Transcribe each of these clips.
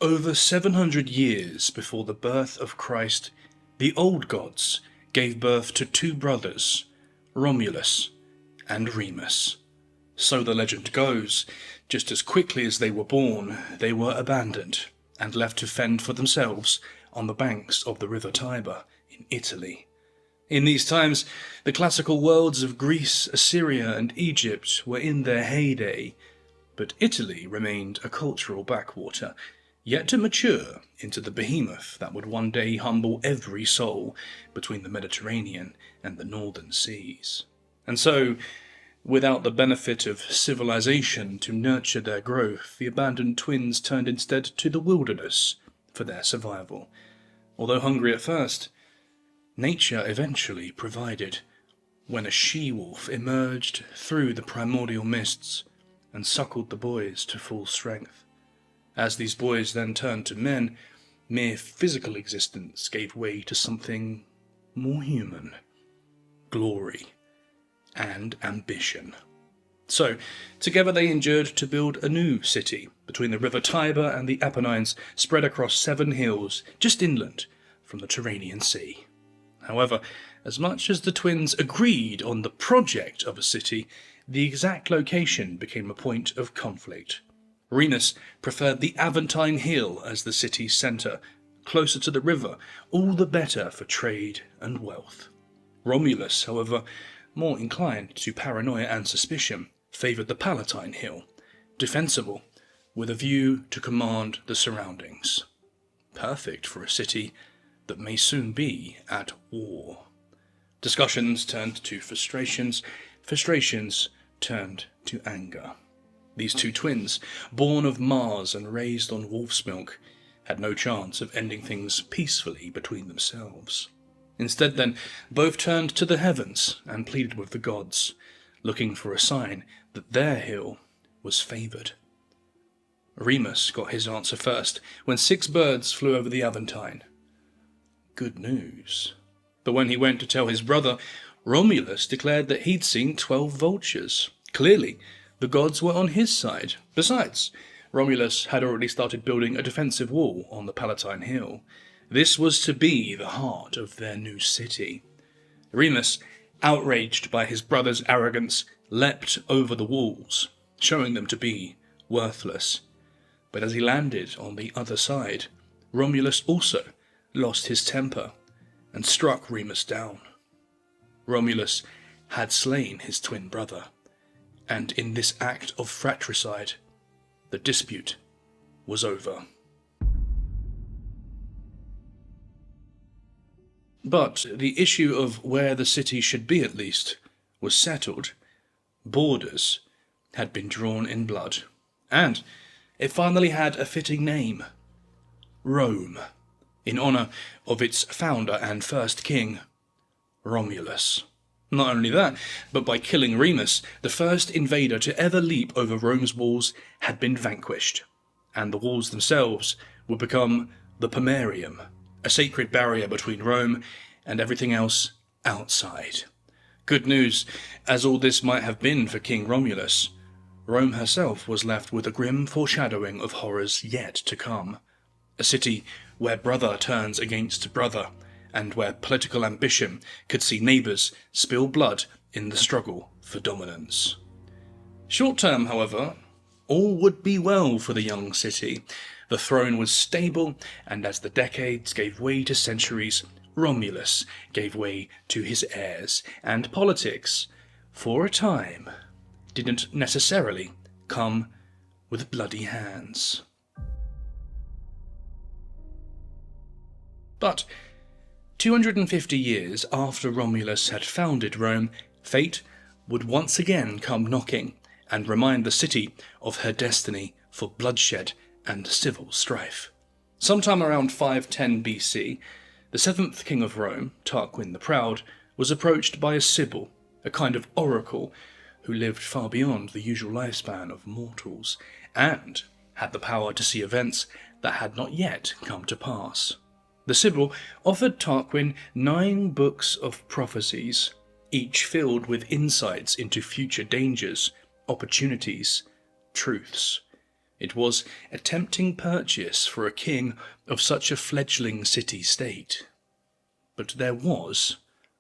over 700 years before the birth of Christ, the old gods gave birth to two brothers, Romulus and Remus. So the legend goes, just as quickly as they were born, they were abandoned and left to fend for themselves on the banks of the river Tiber in Italy. In these times, the classical worlds of Greece, Assyria, and Egypt were in their heyday, but Italy remained a cultural backwater, yet to mature into the behemoth that would one day humble every soul between the Mediterranean and the northern seas. And so, without the benefit of civilization to nurture their growth, the abandoned twins turned instead to the wilderness for their survival. Although hungry at first, nature eventually provided, when a she-wolf emerged through the primordial mists and suckled the boys to full strength. As these boys then turned to men, mere physical existence gave way to something more human: glory and ambition. So, together they endured to build a new city between the river Tiber and the Apennines, spread across 7 hills just inland from the Tyrrhenian Sea. However, as much as the twins agreed on the project of a city, the exact location became a point of conflict. Remus preferred the Aventine Hill as the city's centre, closer to the river, all the better for trade and wealth. Romulus, however, more inclined to paranoia and suspicion, favoured the Palatine Hill, defensible, with a view to command the surroundings. Perfect for a city that may soon be at war. Discussions turned to frustrations, frustrations turned to anger. These two twins, born of Mars and raised on wolf's milk, had no chance of ending things peacefully between themselves. Instead, then, both turned to the heavens and pleaded with the gods, looking for a sign that their hill was favoured. Remus got his answer first, when 6 birds flew over the Aventine. Good news. But when he went to tell his brother, Romulus declared that he'd seen 12 vultures. Clearly, the gods were on his side. Besides, Romulus had already started building a defensive wall on the Palatine Hill. This was to be the heart of their new city. Remus, outraged by his brother's arrogance, leapt over the walls, showing them to be worthless. But as he landed on the other side, Romulus also lost his temper and struck Remus down. Romulus had slain his twin brother, and in this act of fratricide, the dispute was over. But the issue of where the city should be, at least, was settled. Borders had been drawn in blood, and it finally had a fitting name: Rome, in honour of its founder and first king, Romulus. Not only that, but by killing Remus, the first invader to ever leap over Rome's walls had been vanquished, and the walls themselves would become the Pomerium, a sacred barrier between Rome and everything else outside. Good news, as all this might have been for King Romulus, Rome herself was left with a grim foreshadowing of horrors yet to come. A city where brother turns against brother, and where political ambition could see neighbours spill blood in the struggle for dominance. Short term, however, all would be well for the young city. The throne was stable, and as the decades gave way to centuries, Romulus gave way to his heirs, and politics, for a time, didn't necessarily come with bloody hands. But 250 years after Romulus had founded Rome, fate would once again come knocking and remind the city of her destiny for bloodshed and civil strife. Sometime around 510 BC, the 7th king of Rome, Tarquin the Proud, was approached by a sibyl, a kind of oracle, who lived far beyond the usual lifespan of mortals, and had the power to see events that had not yet come to pass. The sibyl offered Tarquin 9 books of prophecies, each filled with insights into future dangers, opportunities, truths. It was a tempting purchase for a king of such a fledgling city-state. But there was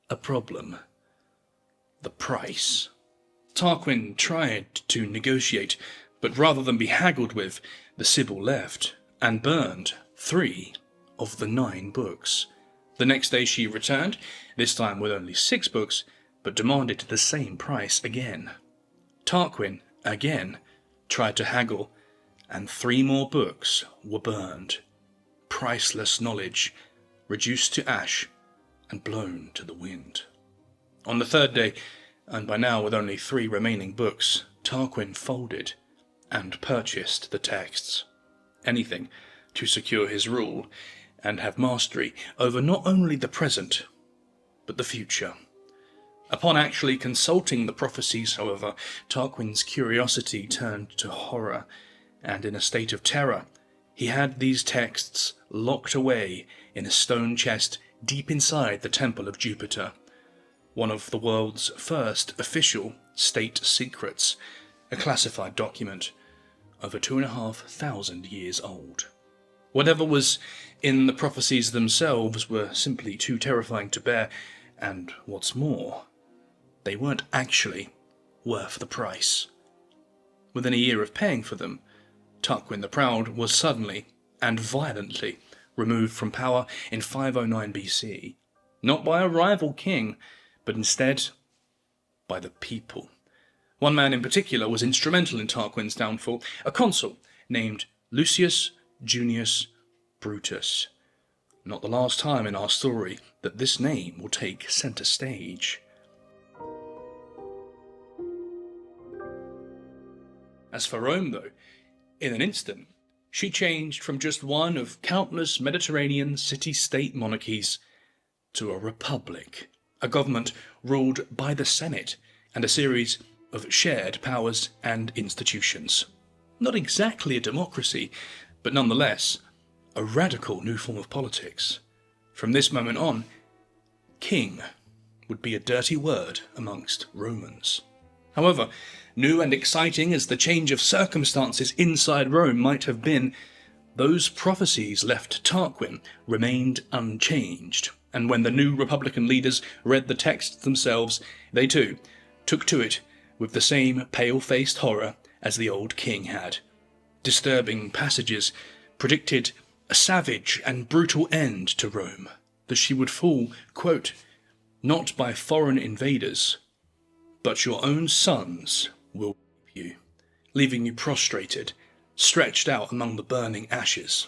a problem. The price. Tarquin tried to negotiate, but rather than be haggled with, the Sibyl left and burned 3 of the 9 books. The next day she returned, this time with only 6 books, but demanded the same price again. Tarquin, again, tried to haggle, and 3 more books were burned. Priceless knowledge, reduced to ash and blown to the wind. On the 3rd day, and by now with only 3 remaining books, Tarquin folded and purchased the texts. Anything to secure his rule and have mastery over not only the present, but the future. Upon actually consulting the prophecies, however, Tarquin's curiosity turned to horror, and in a state of terror, he had these texts locked away in a stone chest deep inside the Temple of Jupiter, one of the world's first official state secrets, a classified document over 2,500 years old. Whatever was in the prophecies themselves were simply too terrifying to bear, and what's more, they weren't actually worth the price. Within a year of paying for them, Tarquin the Proud was suddenly and violently removed from power in 509 BC, not by a rival king, but instead by the people. One man in particular was instrumental in Tarquin's downfall, a consul named Lucius Junius Brutus. Not the last time in our story that this name will take centre stage. As for Rome, though, in an instant, she changed from just one of countless Mediterranean city-state monarchies to a republic, a government ruled by the Senate and a series of shared powers and institutions. Not exactly a democracy, but nonetheless a radical new form of politics. From this moment on, king would be a dirty word amongst Romans. However, new and exciting as the change of circumstances inside Rome might have been, those prophecies left Tarquin remained unchanged, and when the new Republican leaders read the texts themselves, they too took to it with the same pale-faced horror as the old king had. Disturbing passages predicted a savage and brutal end to Rome, that she would fall, quote, not by foreign invaders, but your own sons will rape you, leaving you prostrated, stretched out among the burning ashes.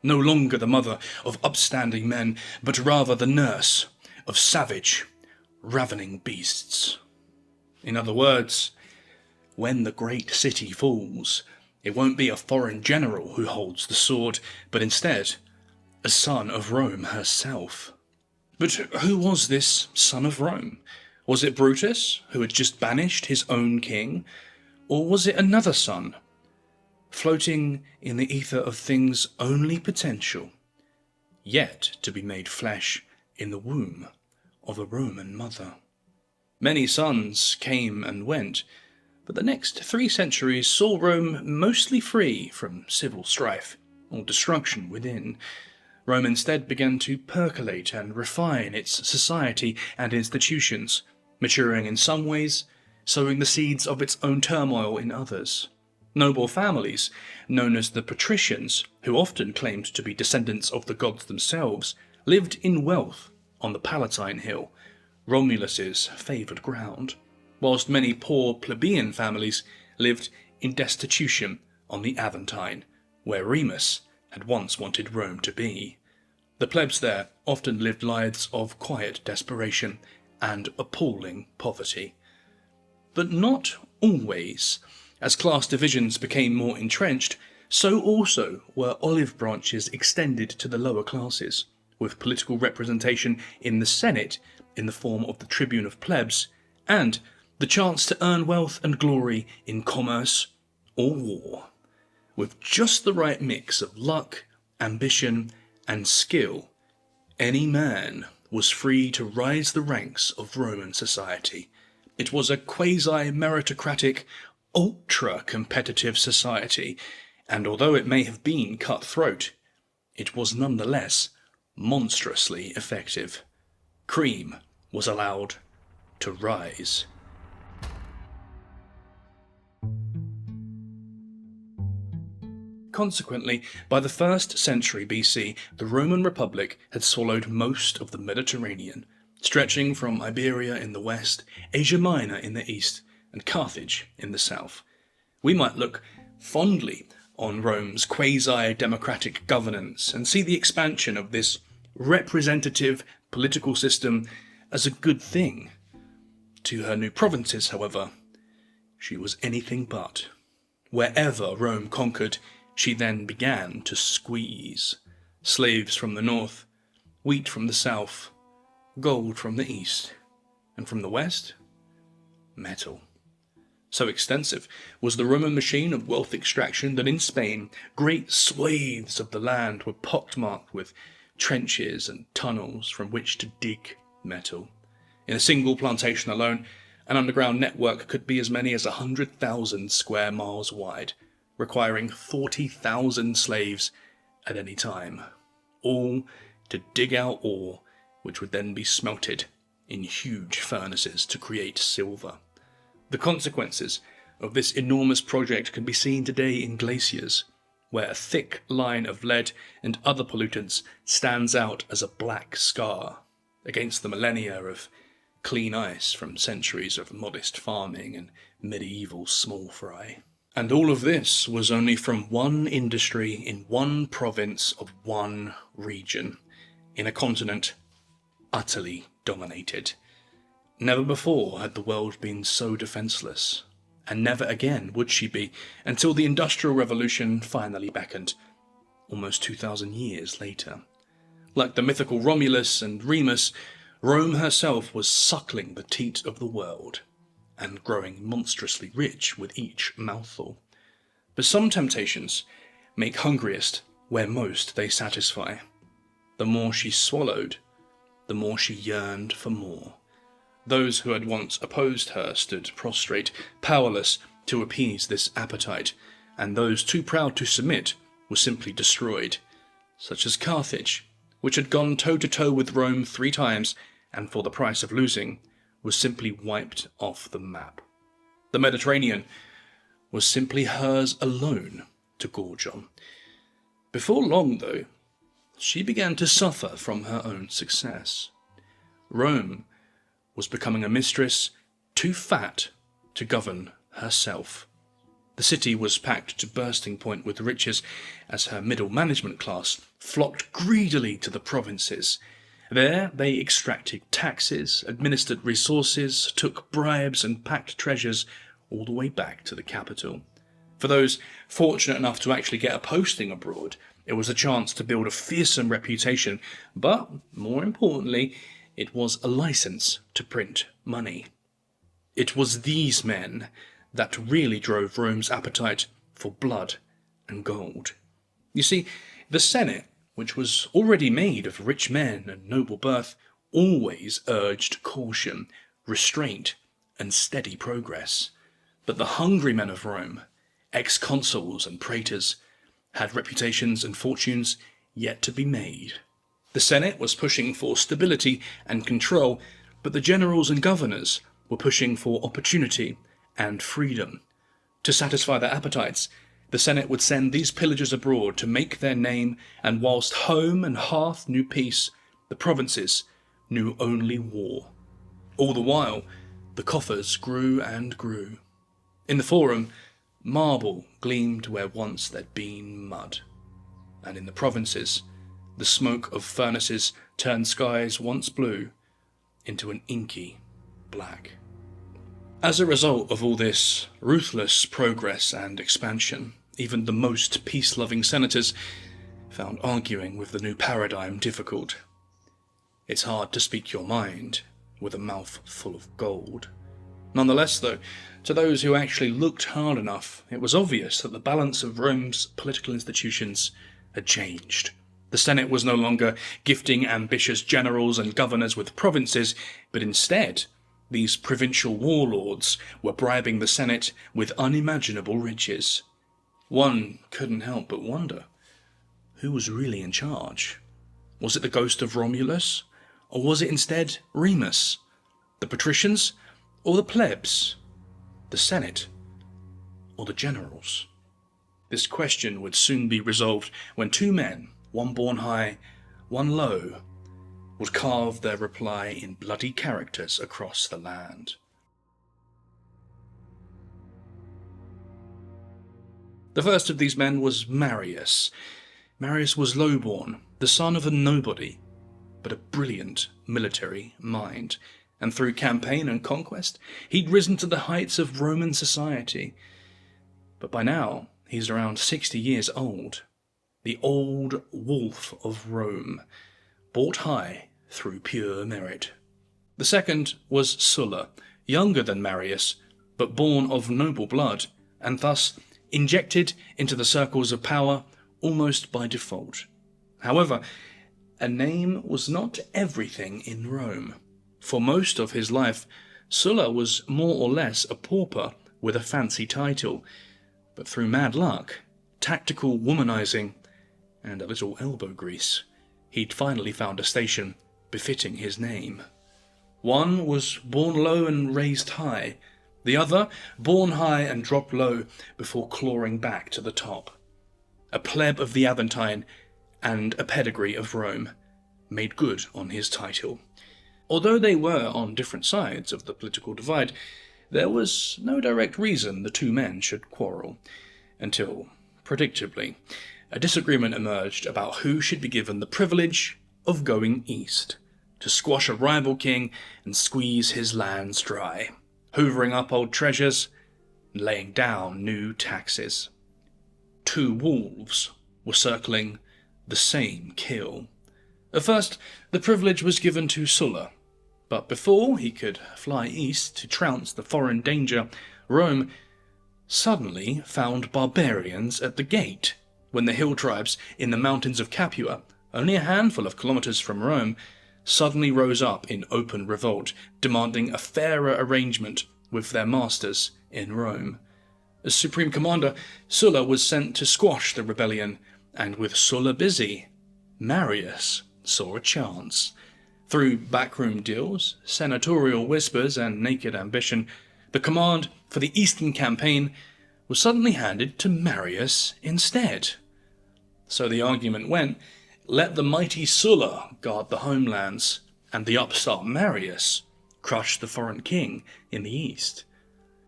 No longer the mother of upstanding men, but rather the nurse of savage, ravening beasts. In other words, when the great city falls, it won't be a foreign general who holds the sword, but instead a son of Rome herself. But who was this son of Rome? Was it Brutus, who had just banished his own king? Or was it another son, floating in the ether of things only potential, yet to be made flesh in the womb of a Roman mother? Many sons came and went, but the next 3 centuries saw Rome mostly free from civil strife or destruction within. Rome instead began to percolate and refine its society and institutions, maturing in some ways, sowing the seeds of its own turmoil in others. Noble families, known as the patricians, who often claimed to be descendants of the gods themselves, lived in wealth on the Palatine Hill, Romulus's favoured ground, whilst many poor plebeian families lived in destitution on the Aventine, where Remus had once wanted Rome to be. The plebs there often lived lives of quiet desperation and appalling poverty. But not always. As class divisions became more entrenched, so also were olive branches extended to the lower classes, with political representation in the Senate in the form of the tribune of plebs, and the chance to earn wealth and glory in commerce or war. With just the right mix of luck, ambition, and skill, any man was free to rise the ranks of Roman society. It was a quasi-meritocratic, ultra-competitive society, and although it may have been cutthroat, it was nonetheless monstrously effective. Cream was allowed to rise. Consequently, by the 1st century BC, the Roman Republic had swallowed most of the Mediterranean, stretching from Iberia in the west, Asia Minor in the east, and Carthage in the south. We might look fondly on Rome's quasi-democratic governance and see the expansion of this representative political system as a good thing. To her new provinces, however, she was anything but. Wherever Rome conquered, she then began to squeeze. Slaves from the north, wheat from the south, gold from the east, and from the west, metal. So extensive was the Roman machine of wealth extraction that in Spain, great swathes of the land were pockmarked with trenches and tunnels from which to dig metal. In a single plantation alone, an underground network could be as many as 100,000 square miles wide, requiring 40,000 slaves at any time, all to dig out ore which would then be smelted in huge furnaces to create silver. The consequences of this enormous project can be seen today in glaciers, where a thick line of lead and other pollutants stands out as a black scar against the millennia of clean ice from centuries of modest farming and medieval small fry. And all of this was only from one industry in one province of one region, in a continent utterly dominated. Never before had the world been so defenceless, and never again would she be until the Industrial Revolution finally beckoned, almost 2,000 years later. Like the mythical Romulus and Remus, Rome herself was suckling the teat of the world, and growing monstrously rich with each mouthful. But some temptations make hungriest where most they satisfy. The more she swallowed, the more she yearned for more. Those who had once opposed her stood prostrate, powerless to appease this appetite, and those too proud to submit were simply destroyed, such as Carthage, which had gone toe-to-toe with Rome 3 times, and for the price of losing, was simply wiped off the map. The Mediterranean was simply hers alone to gorge on. Before long, though, she began to suffer from her own success. Rome was becoming a mistress too fat to govern herself. The city was packed to bursting point with riches as her middle management class flocked greedily to the provinces. There they extracted taxes, administered resources, took bribes and packed treasures all the way back to the capital. For those fortunate enough to actually get a posting abroad, it was a chance to build a fearsome reputation, but, more importantly, it was a license to print money. It was these men that really drove Rome's appetite for blood and gold. You see, the Senate, which was already made of rich men and noble birth, always urged caution, restraint, and steady progress. But the hungry men of Rome, ex-consuls and praetors, had reputations and fortunes yet to be made. The Senate was pushing for stability and control, but the generals and governors were pushing for opportunity and freedom. To satisfy their appetites, the Senate would send these pillagers abroad to make their name, and whilst home and hearth knew peace, the provinces knew only war. All the while, the coffers grew and grew. In the Forum, marble gleamed where once there'd been mud. And in the provinces, the smoke of furnaces turned skies once blue into an inky black. As a result of all this ruthless progress and expansion, even the most peace-loving senators found arguing with the new paradigm difficult. It's hard to speak your mind with a mouth full of gold. Nonetheless, though, to those who actually looked hard enough, it was obvious that the balance of Rome's political institutions had changed. The Senate was no longer gifting ambitious generals and governors with provinces, but instead, these provincial warlords were bribing the Senate with unimaginable riches. One couldn't help but wonder, who was really in charge? Was it the ghost of Romulus? Or was it instead Remus? The patricians? Or the plebs? The Senate? Or the generals? This question would soon be resolved when two men, one born high, one low, would carve their reply in bloody characters across the land. The first of these men was Marius. Marius was lowborn, the son of a nobody, but a brilliant military mind, and through campaign and conquest, he'd risen to the heights of Roman society. But by now, he's around 60 years old, the old wolf of Rome, brought high through pure merit. The second was Sulla, younger than Marius, but born of noble blood, and thus injected into the circles of power almost by default. However, a name was not everything in Rome. For most of his life, Sulla was more or less a pauper with a fancy title, but through mad luck, tactical womanizing, and a little elbow grease, he'd finally found a station befitting his name. One was born low and raised high, the other born high and dropped low before clawing back to the top. A pleb of the Aventine and a pedigree of Rome, made good on his title. Although they were on different sides of the political divide, there was no direct reason the two men should quarrel, until, predictably, a disagreement emerged about who should be given the privilege of going east, to squash a rival king and squeeze his lands dry, hoovering up old treasures and laying down new taxes. Two wolves were circling the same kill. At first, the privilege was given to Sulla, but before he could fly east to trounce the foreign danger, Rome suddenly found barbarians at the gate, when the hill tribes in the mountains of Capua, only a handful of kilometers from Rome, suddenly rose up in open revolt, demanding a fairer arrangement with their masters in Rome. As supreme commander, Sulla was sent to squash the rebellion, and with Sulla busy, Marius saw a chance. Through backroom deals, senatorial whispers, and naked ambition, the command for the Eastern campaign was suddenly handed to Marius instead. So the argument went, let the mighty Sulla guard the homelands, and the upstart Marius crush the foreign king in the east.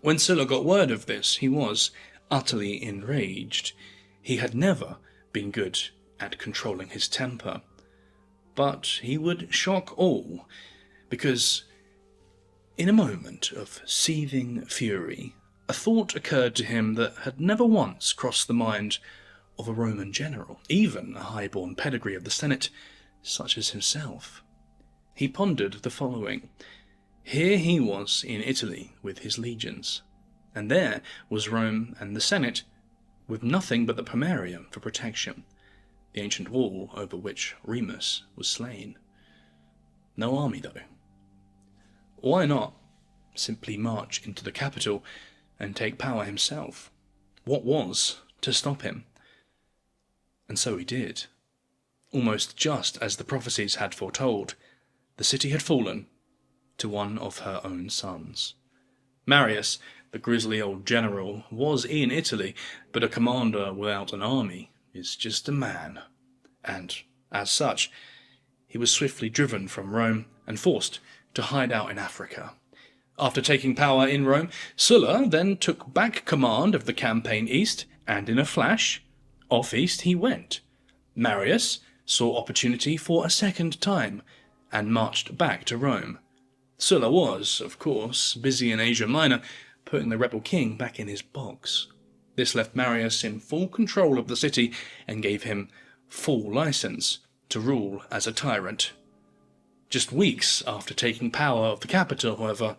When Sulla got word of this, he was utterly enraged. He had never been good at controlling his temper. But he would shock all, because in a moment of seething fury, a thought occurred to him that had never once crossed the mind of a Roman general, even a high-born pedigree of the Senate, such as himself. He pondered the following. Here he was in Italy with his legions, and there was Rome and the Senate with nothing but the Pomerium for protection, the ancient wall over which Remus was slain. No army, though. Why not simply march into the capital and take power himself? What was to stop him? And so he did. Almost just as the prophecies had foretold, the city had fallen to one of her own sons. Marius, the grisly old general, was in Italy, but a commander without an army is just a man. And, as such, he was swiftly driven from Rome and forced to hide out in Africa. After taking power in Rome, Sulla then took back command of the campaign east, and in a flash, off east he went. Marius saw opportunity for a second time, and marched back to Rome. Sulla was, of course, busy in Asia Minor, putting the rebel king back in his box. This left Marius in full control of the city, and gave him full license to rule as a tyrant. Just weeks after taking power of the capital, however,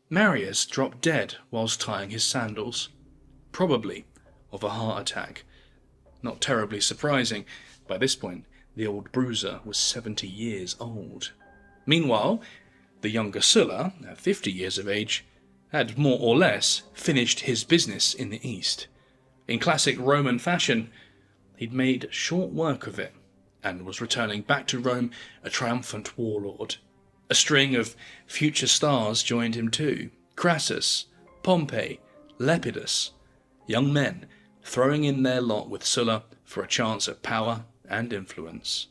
Marius dropped dead whilst tying his sandals, probably of a heart attack. Not terribly surprising. By this point, the old bruiser was 70 years old. Meanwhile, the younger Sulla, at 50 years of age, had more or less finished his business in the east. In classic Roman fashion, he'd made short work of it, and was returning back to Rome a triumphant warlord. A string of future stars joined him too: Crassus, Pompey, Lepidus, young men throwing in their lot with Sulla for a chance at power and influence.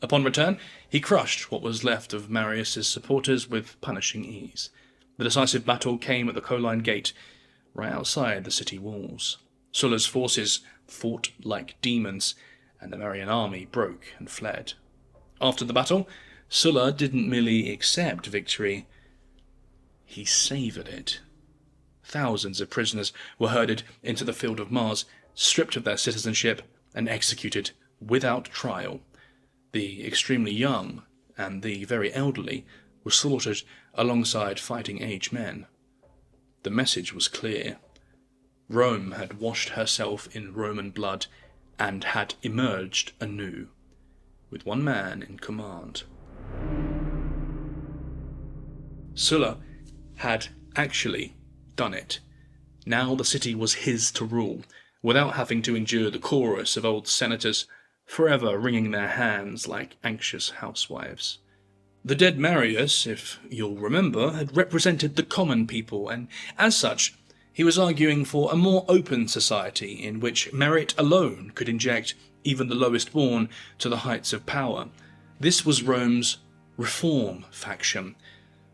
Upon return, he crushed what was left of Marius's supporters with punishing ease. The decisive battle came at the Colline Gate, right outside the city walls. Sulla's forces fought like demons, and the Marian army broke and fled. After the battle, Sulla didn't merely accept victory, he savoured it. Thousands of prisoners were herded into the Field of Mars, stripped of their citizenship, and executed without trial. The extremely young and the very elderly were slaughtered alongside fighting-age men. The message was clear. Rome had washed herself in Roman blood and had emerged anew, with one man in command. Sulla had actually done it. Now the city was his to rule, without having to endure the chorus of old senators forever wringing their hands like anxious housewives. The dead Marius, if you'll remember, had represented the common people, and as such, he was arguing for a more open society in which merit alone could inject even the lowest born to the heights of power. This was Rome's reform faction.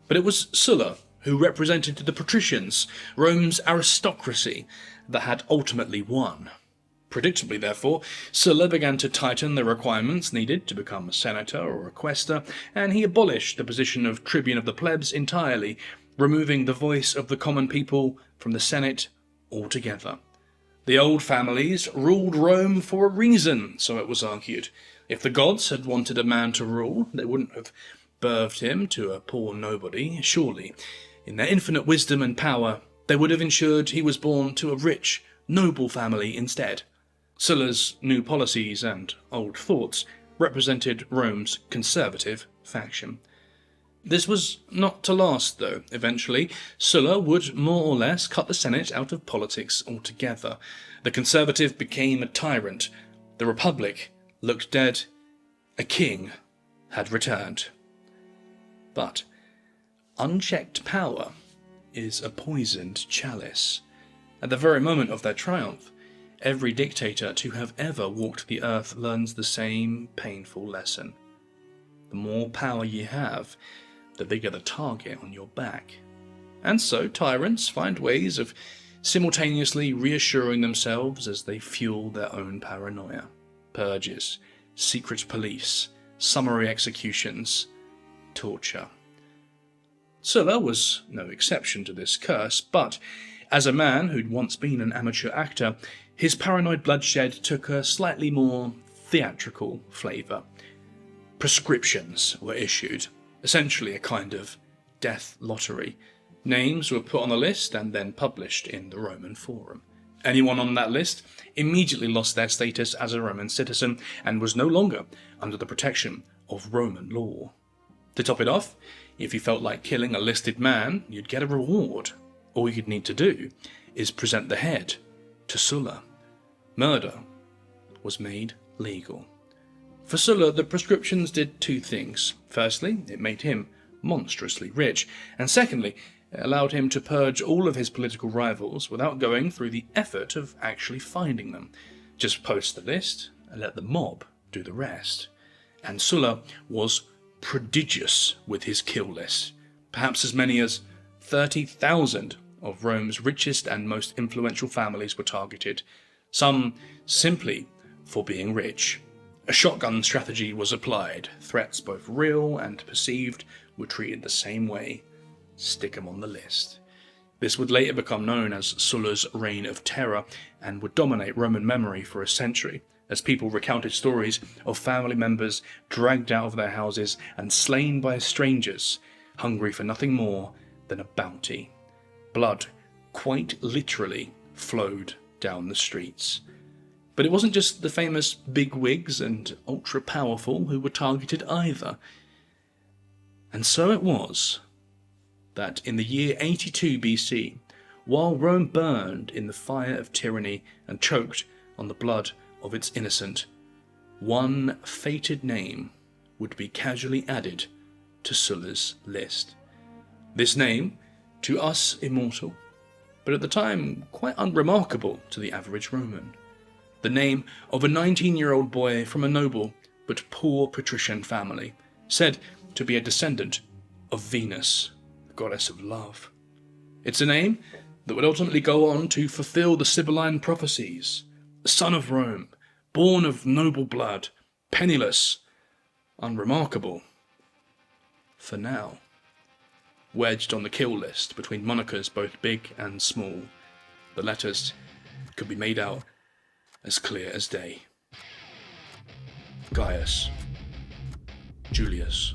But it was Sulla who represented the patricians, Rome's aristocracy, that had ultimately won. Predictably, therefore, Sulla began to tighten the requirements needed to become a senator or a quaestor, and he abolished the position of tribune of the plebs entirely, removing the voice of the common people from the Senate altogether. The old families ruled Rome for a reason, so it was argued. If the gods had wanted a man to rule, they wouldn't have birthed him to a poor nobody, surely. In their infinite wisdom and power, they would have ensured he was born to a rich, noble family instead. Sulla's new policies and old thoughts represented Rome's conservative faction. This was not to last, though. Eventually, Sulla would more or less cut the Senate out of politics altogether. The conservative became a tyrant. The Republic looked dead. A king had returned. But unchecked power is a poisoned chalice. At the very moment of their triumph, every dictator to have ever walked the earth learns the same painful lesson. The more power you have, the bigger the target on your back. And so tyrants find ways of simultaneously reassuring themselves as they fuel their own paranoia. Purges, secret police, summary executions, torture. Sulla was no exception to this curse, but as a man who'd once been an amateur actor, his paranoid bloodshed took a slightly more theatrical flavour. Prescriptions were issued, essentially a kind of death lottery. Names were put on a list and then published in the Roman Forum. Anyone on that list immediately lost their status as a Roman citizen and was no longer under the protection of Roman law. To top it off, if you felt like killing a listed man, you'd get a reward. All you'd need to do is present the head to Sulla. Murder was made legal. For Sulla, the prescriptions did two things. Firstly, it made him monstrously rich, and secondly, it allowed him to purge all of his political rivals without going through the effort of actually finding them. Just post the list and let the mob do the rest. And Sulla was prodigious with his kill list. Perhaps as many as 30,000 of Rome's richest and most influential families were targeted, some simply for being rich. A shotgun strategy was applied. Threats, both real and perceived, were treated the same way. Stick 'em on the list. This would later become known as Sulla's Reign of Terror and would dominate Roman memory for a century, as people recounted stories of family members dragged out of their houses and slain by strangers, hungry for nothing more than a bounty. Blood, quite literally, flowed down the streets. But it wasn't just the famous bigwigs and ultra-powerful who were targeted either. And so it was that in the year 82 BC, while Rome burned in the fire of tyranny and choked on the blood of its innocent, one fated name would be casually added to Sulla's list. This name, to us immortal, but at the time quite unremarkable to the average Roman. The name of a 19-year-old boy from a noble but poor patrician family, said to be a descendant of Venus, the goddess of love. It's a name that would ultimately go on to fulfill the Sibylline prophecies. The son of Rome, born of noble blood, penniless, unremarkable. For now, wedged on the kill list between monikers both big and small, the letters could be made out as clear as day. Gaius, Julius.